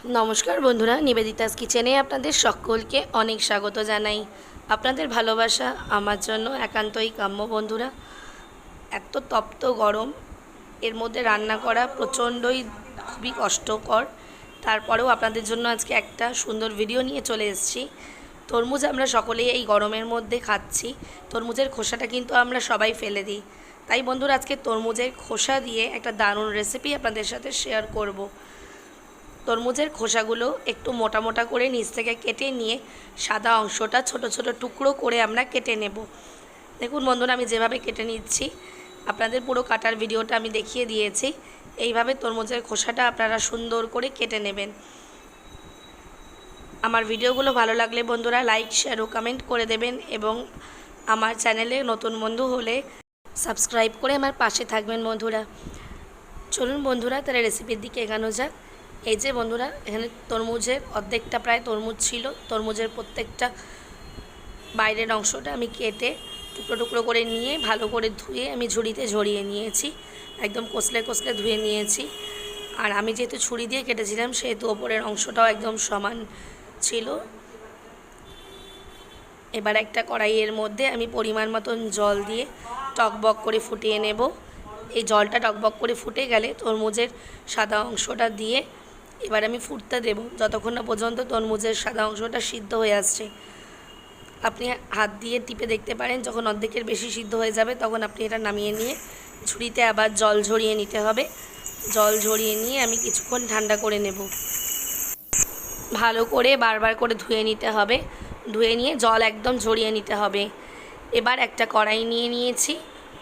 নমস্কার বন্ধুরা, নিবেদিতাস কিচেনে আপনাদের সকলকে অনেক স্বাগত জানাই। আপনাদের ভালোবাসা আমার জন্য একান্তই কাম্য। বন্ধুরা, এত তপ্ত গরম, এর মধ্যে রান্না করা প্রচণ্ডই খুবই কষ্টকর। তারপরেও আপনাদের জন্য আজকে একটা সুন্দর ভিডিও নিয়ে চলে এসেছি। তরমুজ আমরা সকলেই এই গরমের মধ্যে খাচ্ছি। তরমুজের খোসাটা কিন্তু আমরা সবাই ফেলে দিই। তাই বন্ধুরা, আজকে তরমুজের খোসা দিয়ে একটা দারুণ রেসিপি আপনাদের সাথে শেয়ার করব। তরমুজের খোসাগুলো একটু মোটা মোটা করে নিচ থেকে কেটে নিয়ে সাদা অংশটা ছোট ছোট টুকরো করে আমরা কেটে নেব। দেখুন বন্ধুরা, আমি যেভাবে কেটে নিচ্ছি আপনাদের পুরো কাটার ভিডিওটা আমি দেখিয়ে দিয়েছি। এইভাবে তরমুজের খোসাটা আপনারা সুন্দর করে কেটে নেবেন। আমার ভিডিওগুলো ভালো লাগলে বন্ধুরা লাইক, শেয়ার ও কমেন্ট করে দেবেন এবং আমার চ্যানেলে নতুন বন্ধু হলে সাবস্ক্রাইব করে আমার পাশে থাকবেন বন্ধুরা। চলুন বন্ধুরা, তাহলে রেসিপির দিকে এগোনো যাক। এই যে বন্ধুরা, এখানে তরমুজের অর্ধেকটা প্রায় তরমুজ ছিল। তরমুজের প্রত্যেকটা বাইরের অংশটা আমি কেটে টুকরো টুকরো করে নিয়ে ভালো করে ধুয়ে আমি ঝুড়িতে ঝরিয়ে নিয়েছি। একদম কষলে কষলে ধুয়ে নিয়েছি। আর আমি যেহেতু ছুরি দিয়ে কেটেছিলাম সেহেতু ওপরের অংশটাও একদম সমান ছিল। এবার একটা কড়াইয়ের মধ্যে আমি পরিমাণ মতন জল দিয়ে টকবক করে ফুটিয়ে নেব। এই জলটা টকবক করে ফুটে গেলে তরমুজের সাদা অংশটা দিয়ে এবার আমি ফুটতে দেব যতক্ষণ না পর্যন্ত তরমুজের সাদা অংশটা সিদ্ধ হয়ে আসছে। আপনি হাত দিয়ে টিপে দেখতে পারেন, যখন অর্ধেকের বেশি সিদ্ধ হয়ে যাবে তখন আপনি এটা নামিয়ে নিয়ে ঝুড়িতে আবার জল ঝরিয়ে নিতে হবে। জল ঝরিয়ে নিয়ে আমি কিছুক্ষণ ঠান্ডা করে নেব। ভালো করে বারবার করে ধুয়ে নিতে হবে। ধুয়ে নিয়ে জল একদম ঝরিয়ে নিতে হবে। এবার একটা কড়াই নিয়ে নিয়েছি।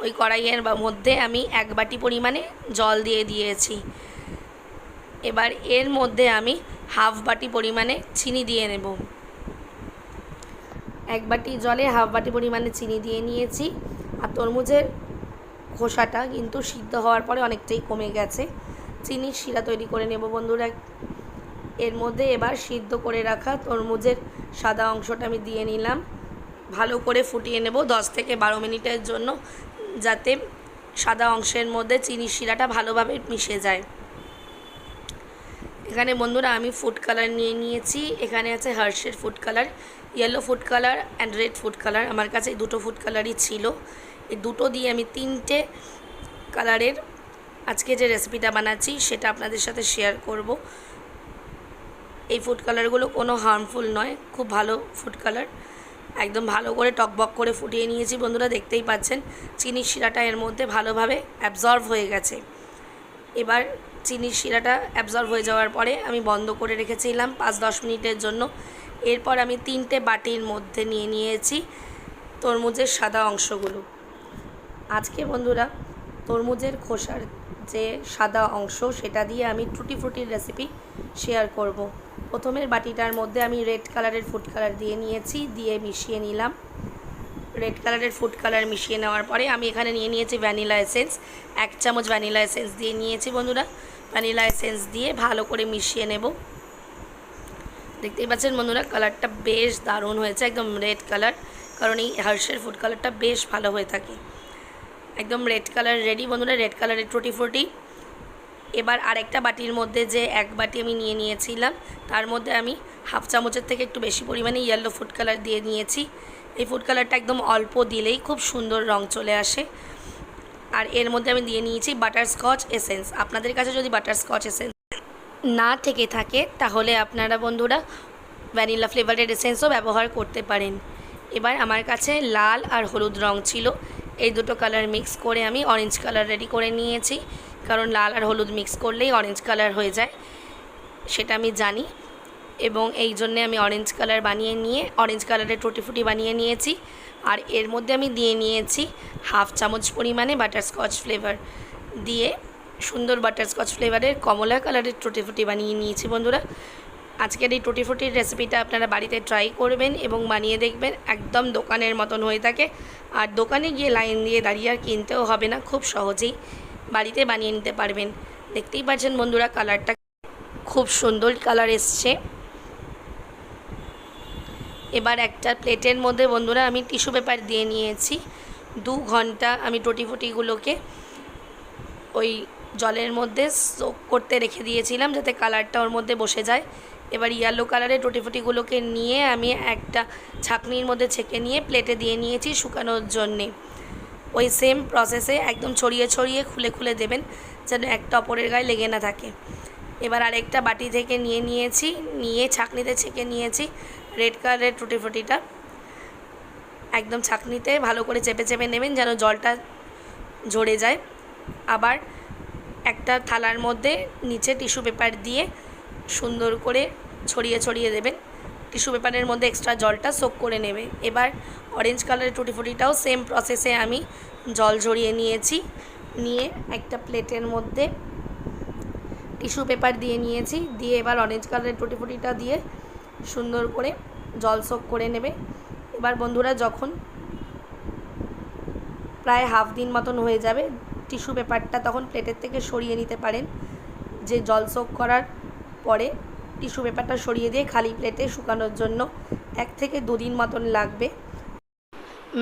ওই কড়াইয়ের মধ্যে আমি 1 বাটি পরিমাণে জল দিয়ে দিয়েছি। এবার এর মধ্যে আমি হাফ বাটি পরিমাণে চিনি দিয়ে নেব। 1 বাটি জলে হাফ বাটি পরিমাণে চিনি দিয়ে নিয়েছি। আর তরমুজের খোসাটা কিন্তু সিদ্ধ হওয়ার পরে অনেকটাই কমে গেছে। চিনির শিরা তৈরি করে নেব বন্ধুরা। এর মধ্যে এবার সিদ্ধ করে রাখা তরমুজের সাদা অংশটা আমি দিয়ে নিলাম। ভালো করে ফুটিয়ে নেব 10 থেকে 12 মিনিটের জন্য, যাতে সাদা অংশের মধ্যে চিনির শিরাটা ভালোভাবে মিশে যায়। এখানে বন্ধুরা আমি ফুড কালার নিয়ে নিয়েছি। এখানে আছে হার্শের food colour, yellow food colour and red food colour. আমার কাছে এই দুটো ফুড কালারই ছিল। এই দুটো দিয়ে আমি 3টে কালারের আজকে যে রেসিপিটা বানাচ্ছি সেটা আপনাদের সাথে শেয়ার করব। এই ফুড কালারগুলো কোনো হার্মফুল নয়, খুব ভালো ফুড কালার। একদম ভালো করে টকবক করে ফুটিয়ে নিয়েছি বন্ধুরা, দেখতেই পাচ্ছেন চিনির শিরাটা এর মধ্যে ভালোভাবে অ্যাবজর্ব হয়ে গেছে। এবার চিনির শিরাটা অ্যাবজর্ব হয়ে যাওয়ার পরে আমি বন্ধ করে রেখেছিলাম 5-10 মিনিটের জন্য। এরপর আমি 3টে বাটির মধ্যে নিয়ে নিয়েছি তরমুজের সাদা অংশগুলো। আজকে বন্ধুরা তরমুজের খোসার যে সাদা অংশ সেটা দিয়ে আমি টুটি ফ্রুটির রেসিপি শেয়ার করব। প্রথমের বাটিটার মধ্যে আমি রেড কালারের ফুড কালার দিয়ে নিয়েছি, দিয়ে মিশিয়ে নিলাম। রেড কালারের ফুড কালার মিশিয়ে নেওয়ার পরে আমি এখানে নিয়ে নিয়েছি ভ্যানিলা এসেন্স। 1 চামচ ভ্যানিলা এসেন্স দিয়ে নিয়েছি বন্ধুরা। ভ্যানিলা এসেন্স দিয়ে ভালো করে মিশিয়ে নেব। দেখতেই পাচ্ছেন বন্ধুরা, কালারটা বেশ দারুণ হয়েছে, একদম রেড কালার। কারণ এই হার্শের ফুড কালারটা বেশ ভালো হয়ে থাকে। একদম রেড কালার রেডি বন্ধুরা, রেড কালারের টুটি ফ্রুটি। এবার আরেকটা বাটির মধ্যে যে 1 বাটি আমি নিয়ে নিয়েছিলাম তার মধ্যে আমি হাফ চামচের থেকে একটু বেশি পরিমাণে ইয়েলো ফুড কালার দিয়ে নিয়েছি। এই ফুড কালারটা একদম অল্প দিলেই খুব সুন্দর রং চলে আসে। আর এর মধ্যে আমি দিয়ে নিয়েছি বাটারস্কচ এসেন্স। আপনাদের কাছে যদি বাটারস্কচ এসেন্স না থেকে থাকে তাহলে আপনারা বন্ধুরা ভ্যানিলা ফ্লেভারের এসেন্সও ব্যবহার করতে পারেন। এবার আমার কাছে লাল আর হলুদ রং ছিল, এই দুটো কালার মিক্স করে আমি অরেঞ্জ কালার রেডি করে নিয়েছি। কারণ লাল আর হলুদ মিক্স করলেই অরেঞ্জ কালার হয়ে যায়, সেটা আমি জানি। এবং এই জন্যে আমি অরেঞ্জ কালার বানিয়ে নিয়ে অরেঞ্জ কালারের টুটি ফ্রুটি বানিয়ে নিয়েছি। আর এর মধ্যে আমি দিয়ে নিয়েছি হাফ চামচ পরিমাণে বাটারস্কচ ফ্লেভার দিয়ে সুন্দর বাটারস্কচ ফ্লেভারের কমলা কালারের টুটি ফ্রুটি বানিয়ে নিয়েছি বন্ধুরা। আজকের এই টুটি ফ্রুটির রেসিপিটা আপনারা বাড়িতে ট্রাই করবেন এবং বানিয়ে দেখবেন, একদম দোকানের মতন হয়ে থাকে। আর দোকানে গিয়ে লাইন দিয়ে দাঁড়িয়ে আর কিনতেও হবে না, খুব সহজেই বাড়িতে বানিয়ে নিতে পারবেন। দেখতেই পাচ্ছেন বন্ধুরা, কালারটা খুব সুন্দর কালার এসছে। এবার একটা প্লেটের মধ্যে বন্ধুরা আমি টিস্যু পেপার দিয়ে নিয়েছি। 2 ঘন্টা আমি টুটি ফ্রুটিগুলোকে ওই জলের মধ্যে সোক করতে রেখে দিয়েছিলাম যাতে কালারটা ওর মধ্যে বসে যায়। এবার ইয়েলো কালারের টুটি ফুটিগুলোকে নিয়ে আমি একটা ছাঁকনির মধ্যে ছেঁকে নিয়ে প্লেটে দিয়ে নিয়েছি শুকানোর জন্যে। ওই সেম প্রসেসে একদম ছড়িয়ে ছড়িয়ে খুলে খুলে দেবেন যেন একটা অপরের গায়ে লেগে না থাকে। এবার আরেকটা বাটি থেকে নিয়ে ছাঁকনিতে ছেঁকে নিয়েছি রেড কালারের টুটি ফুটিটা। একদম ছাঁকনিতে ভালো করে চেপে চেপে নেবেন যেন জলটা ঝরে যায়। আবার একটা থালার মধ্যে নিচে টিস্যু পেপার দিয়ে সুন্দর করে ছড়িয়ে ছড়িয়ে দেবেন। টিস্যু পেপারের মধ্যে এক্সট্রা জলটা সোক করে নেবে। এবার অরেঞ্জ কালারের টুটি ফুটিটাও সেম প্রসেসে আমি জল ঝরিয়ে নিয়েছি। নিয়ে একটা প্লেটের মধ্যে টিস্যু পেপার দিয়ে নিয়েছি। দিয়ে এবার অরেঞ্জ কালারের টুটি ফুটিটা দিয়ে সুন্দর করে জল সোক করে নেবে। এবার বন্ধুরা যখন প্রায় হাফ দিন মতন হয়ে যাবে টিস্যু পেপারটা তখন প্লেটের থেকে সরিয়ে নিতে পারেন। যে জল সোক করার পরে টিস্যু পেপারটা সরিয়ে দিয়ে খালি প্লেটে শুকানোর জন্য 1 থেকে 2 দিন মতন লাগবে।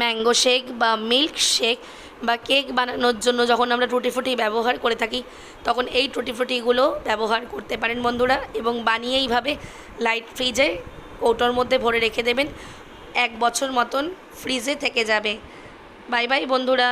ম্যাঙ্গো শেক বা মিল্ক শেক বা কেক বানানোর জন্য যখন আমরা টুটি ফুটি ব্যবহার করে থাকি তখন এই টুটি ফুটিগুলো ব্যবহার করতে পারেন বন্ধুরা, এবং বানিয়ে এইভাবে লাইট ফ্রিজে কৌটোর মধ্যে ভরে রেখে দেবেন। 1 বছর মতন ফ্রিজে থেকে যাবে। বাই বাই বন্ধুরা।